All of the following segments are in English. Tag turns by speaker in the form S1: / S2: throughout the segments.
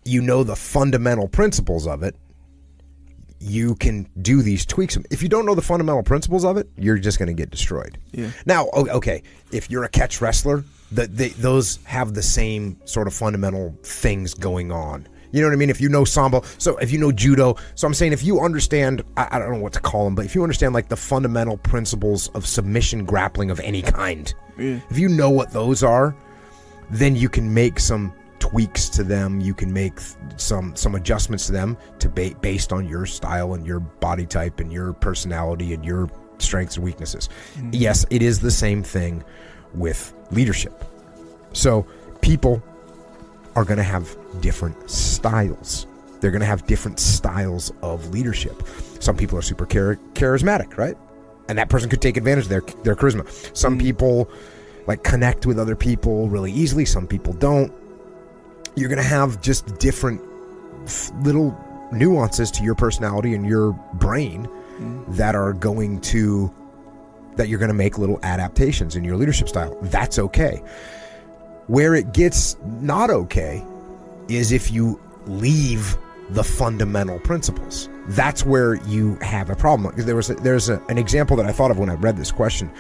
S1: you know the fundamental principles of it, you can do these tweaks. If you don't know the fundamental principles of it, you're just going to get destroyed.
S2: Yeah.
S1: Now, okay, if you're a catch wrestler, those have the same sort of fundamental things going on. You know what I mean? If you know Sambo, so if you know Judo, so I'm saying if you understand, I don't know what to call them, but if you understand like the fundamental principles of submission grappling of any kind, if you know what those are, then you can make some tweaks to them. You can make some adjustments to them based on your style and your body type and your personality and your strengths and weaknesses. Yes, it is the same thing with leadership. So people are going to have different styles. They're going to have different styles of leadership. Some people are super charismatic, right? And that person could take advantage of their charisma. Some people like connect with other people really easily. Some people don't. You're going to have just different little nuances to your personality and your brain that you're going to make little adaptations in your leadership style. That's okay. Where it gets not okay is if you leave the fundamental principles. That's where you have a problem. There's an example that I thought of when I read this question.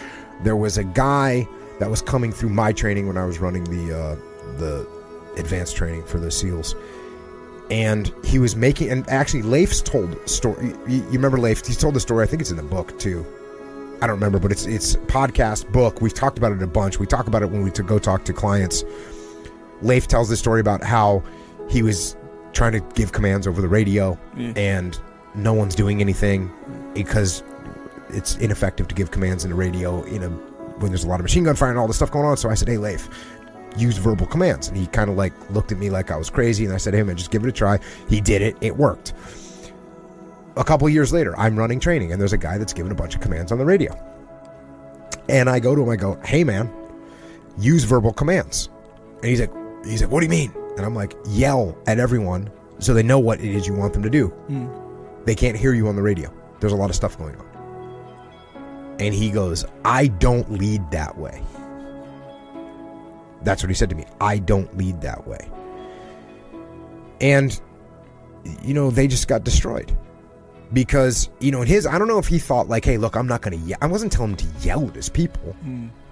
S1: There was a guy that was coming through my training when I was running the advanced training for the SEALs, and he was making, and actually Leif's told story. You remember Leif? He's told the story. I think it's in the book too. I don't remember, but it's podcast, book. We've talked about it a bunch. We talk about it when we go talk to clients. Leif tells the story about how he was trying to give commands over the radio, and no one's doing anything because it's ineffective to give commands in the radio when there's a lot of machine gun fire and all this stuff going on. So I said, hey, Leif, use verbal commands. And he kind of like looked at me like I was crazy, and I said, hey man, just give it a try. He did it. It worked. A couple of years later, I'm running training, and there's a guy that's giving a bunch of commands on the radio. And I go to him, I go, hey man, use verbal commands. And he's like, what do you mean? And I'm like, yell at everyone so they know what it is you want them to do. They can't hear you on the radio. There's a lot of stuff going on. And he goes, I don't lead that way. That's what he said to me. I don't lead that way. And, they just got destroyed. Because, in I don't know if he thought like, hey, look, I'm not going to yell. I wasn't telling him to yell at his people.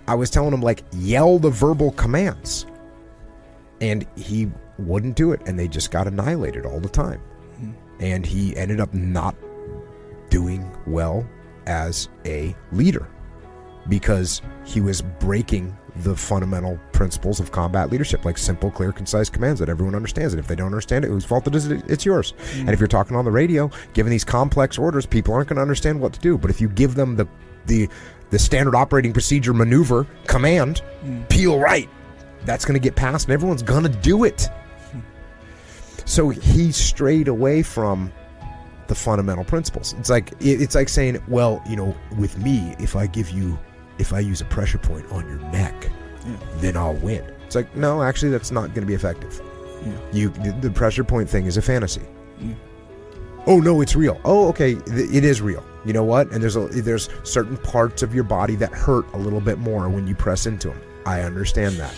S1: I was telling him like, yell the verbal commands. And he wouldn't do it. And they just got annihilated all the time. And he ended up not doing well as a leader because he was breaking the fundamental principles of combat leadership, like simple, clear, concise commands that everyone understands. And if they don't understand it, whose fault it is? It's yours. And if you're talking on the radio, giving these complex orders, people aren't going to understand what to do. But if you give them the standard operating procedure maneuver command, peel right, that's going to get passed and everyone's going to do it. So he strayed away from the fundamental principles. It's like saying, well, with me, if I use a pressure point on your neck, then I'll win. It's like, no, actually, that's not going to be effective. The pressure point thing is a fantasy. Oh no, it's real. Oh, okay, it is real. You know what? And there's certain parts of your body that hurt a little bit more when you press into them. I understand that.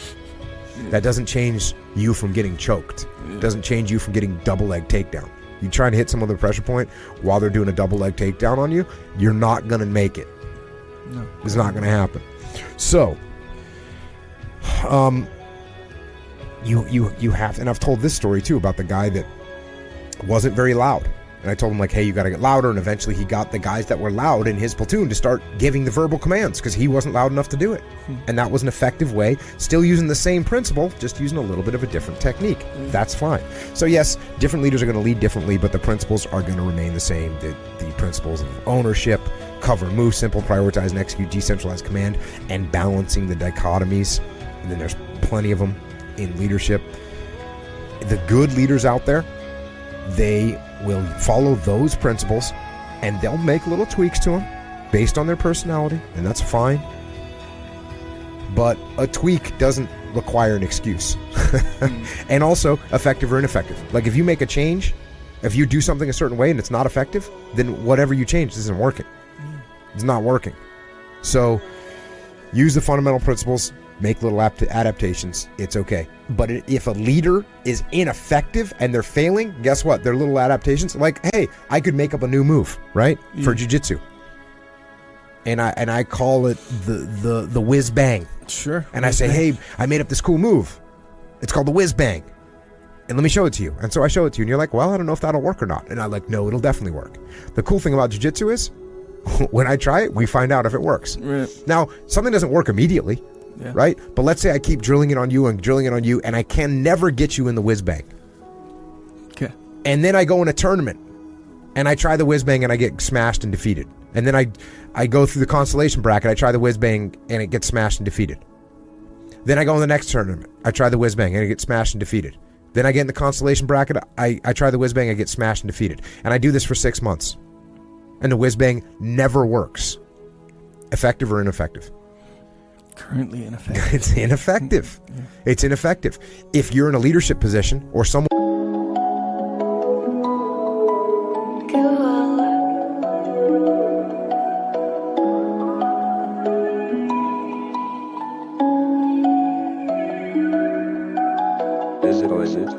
S1: That doesn't change you from getting choked. It doesn't change you from getting double leg takedown. You try to hit someone with a pressure point while they're doing a double leg takedown on you, you're not going to make it. No. It's not going to happen. So, you have, and I've told this story too about the guy that wasn't very loud. And I told him like, hey, you got to get louder. And eventually he got the guys that were loud in his platoon to start giving the verbal commands because he wasn't loud enough to do it. And that was an effective way, still using the same principle, just using a little bit of a different technique. That's fine. So yes, different leaders are going to lead differently, but the principles are going to remain the same. The principles of ownership, cover, move, simple, prioritize, and execute, decentralized command, and balancing the dichotomies. And then there's plenty of them in leadership. The good leaders out there, they will follow those principles and they'll make little tweaks to them based on their personality, and that's fine. But a tweak doesn't require an excuse. And also effective or ineffective. Like if you make a change, if you do something a certain way and it's not effective, then whatever you change isn't working. It's not working. So use the fundamental principles, make little adaptations. It's okay. But if a leader is ineffective and they're failing, guess what? Their little adaptations, like, hey, I could make up a new move, right? For jiu-jitsu. And I call it the whiz bang.
S2: Sure.
S1: And I say, hey, I made up this cool move. It's called the whiz bang. And let me show it to you. And so I show it to you, and you're like, well, I don't know if that'll work or not. And I'm like, no, it'll definitely work. The cool thing about jiu-jitsu is, when I try it, we find out if it works.
S2: Right.
S1: Now, something doesn't work immediately, right? But let's say I keep drilling it on you and drilling it on you, and I can never get you in the whiz bang.
S2: Okay.
S1: And then I go in a tournament, and I try the whiz bang, and I get smashed and defeated. And then I go through the constellation bracket, I try the whiz bang, and it gets smashed and defeated. Then I go in the next tournament, I try the whiz bang, and it gets smashed and defeated. Then I get in the constellation bracket, I try the whiz bang, I get smashed and defeated. And I do this for 6 months. And the whiz bang never works. Effective or ineffective?
S2: Currently ineffective.
S1: It's ineffective.
S2: Yeah.
S1: It's ineffective. If you're in a leadership position or someone...
S3: Is it?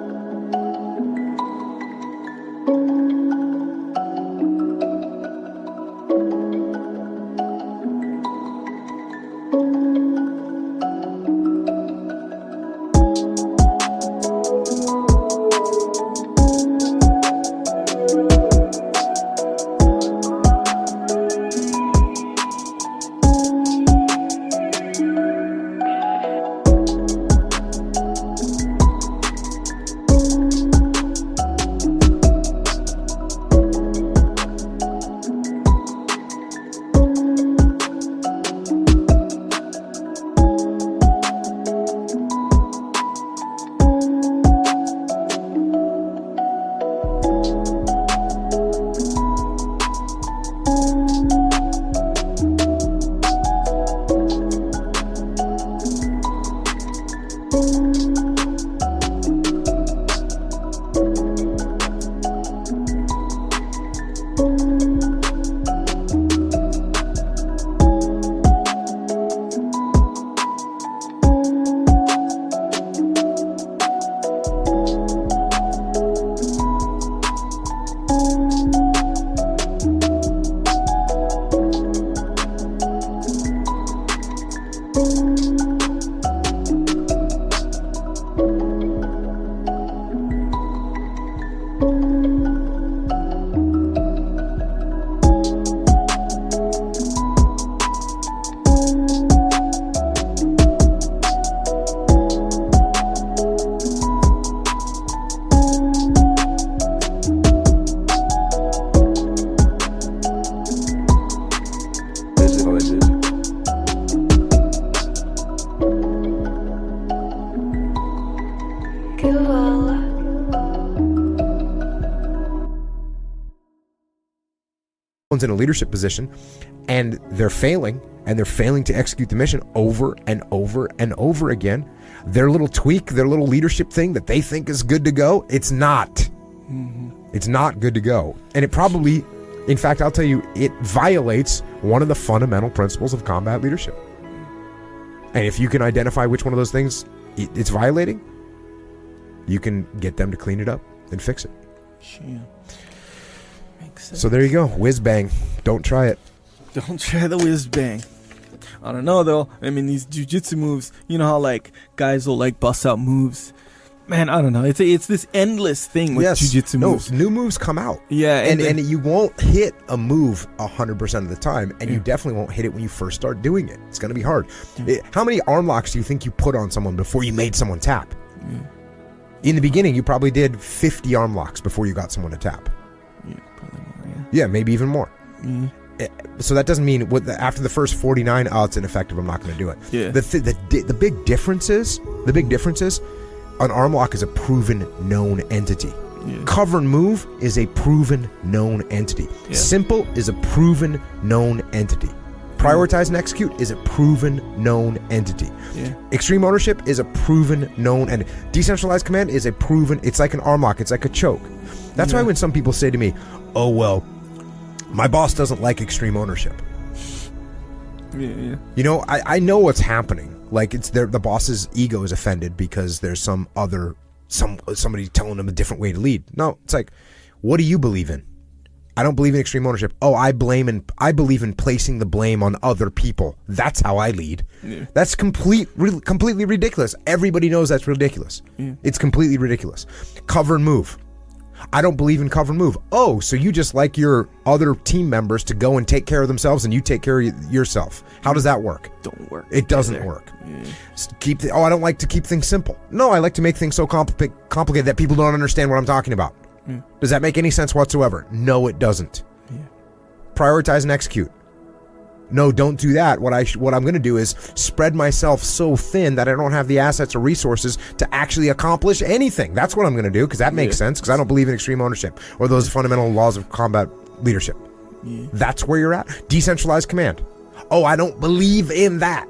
S1: in a leadership position and they're failing to execute the mission over and over and over again, their little tweak, their little leadership thing that they think is good to go, it's not. It's not good to go. And it probably, in fact, I'll tell you, it violates one of the fundamental principles of combat leadership. And if you can identify which one of those things it's violating, you can get them to clean it up and fix it.
S2: Yeah. Makes sense.
S1: So there you go. Whiz bang. Don't try it.
S2: Don't try the whiz bang. I don't know though. I mean, these jiu-jitsu moves, you know how like guys will like bust out moves. Man, I don't know. It's this endless thing with jiu-jitsu moves.
S1: New moves come out.
S2: Yeah,
S1: and you won't hit a move 100% of the time, and you definitely won't hit it when you first start doing it. It's going to be hard. How many arm locks do you think you put on someone before you made someone tap? In the beginning, you probably did 50 arm locks before you got someone to tap.
S2: Yeah, probably more.
S1: Yeah, maybe even more. So that doesn't mean after the first 49, it's ineffective. I'm not going to do it.
S2: Yeah.
S1: The big difference is an arm lock is a proven known entity.
S2: Yeah.
S1: Cover and move is a proven known entity.
S2: Yeah.
S1: Simple is a proven known entity. Prioritize and execute is a proven known entity.
S2: Yeah.
S1: Extreme ownership is a proven known and decentralized command is a proven. It's like an arm lock. It's like a choke. That's why when some people say to me, "Oh well, my boss doesn't like extreme ownership."
S2: Yeah.
S1: You know, I know what's happening. Like the boss's ego is offended because there's somebody telling them a different way to lead. No, it's like, what do you believe in? I don't believe in extreme ownership. Oh, I believe in placing the blame on other people. That's how I lead. Yeah. That's completely ridiculous. Everybody knows that's ridiculous. Yeah. It's completely ridiculous. Cover and move. I don't believe in cover and move. Oh, so you just like your other team members to go and take care of themselves and you take care of yourself. How does that work?
S2: Don't work.
S1: It doesn't work. Yeah. I don't like to keep things simple. No, I like to make things so complicated that people don't understand what I'm talking about. Yeah. Does that make any sense whatsoever? No, it doesn't. Yeah. Prioritize and execute. No, don't do that. What I'm going to do is spread myself so thin that I don't have the assets or resources to actually accomplish anything. That's what I'm going to do, because that makes sense, because I don't believe in extreme ownership or those fundamental laws of combat leadership. Yeah. That's where you're at. Decentralized command. Oh, I don't believe in that.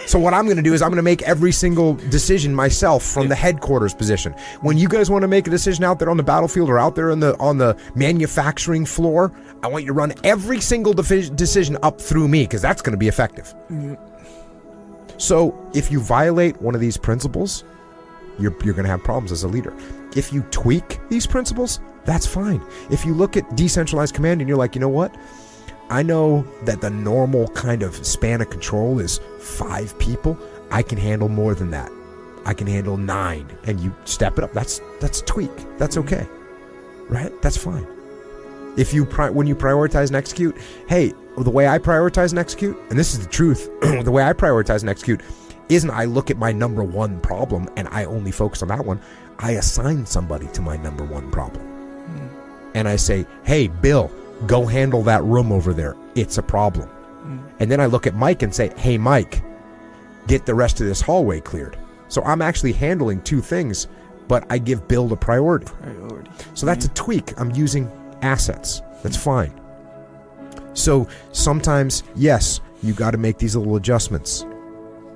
S1: So what I'm going to do is I'm going to make every single decision myself from the headquarters position. When you guys want to make a decision out there on the battlefield or out there on the manufacturing floor, I want you to run every single decision up through me, because that's going to be effective. Mm-hmm. So if you violate one of these principles, you're going to have problems as a leader. If you tweak these principles, that's fine. If you look at decentralized command and you're like, you know what? I know that the normal kind of span of control is 5 people. I can handle more than that. I can handle 9, and you step it up. That's tweak. That's okay, right? That's fine. If you when you prioritize and execute, hey, the way I prioritize and execute, and this is the truth, the way I prioritize and execute isn't I look at my number one problem and I only focus on that one. I assign somebody to my number one problem, and I say, hey, Bill, go handle that room over there. It's a problem. And then I look at Mike and say, hey, Mike, get the rest of this hallway cleared. So I'm actually handling 2 things, but I give Bill the priority. So that's a tweak. I'm using assets. That's fine. So sometimes, yes, you got to make these little adjustments.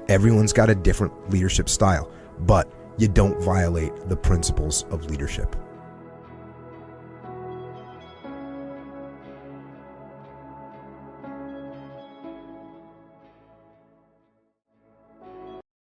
S1: Everyone's got a different leadership style, but you don't violate the principles of leadership.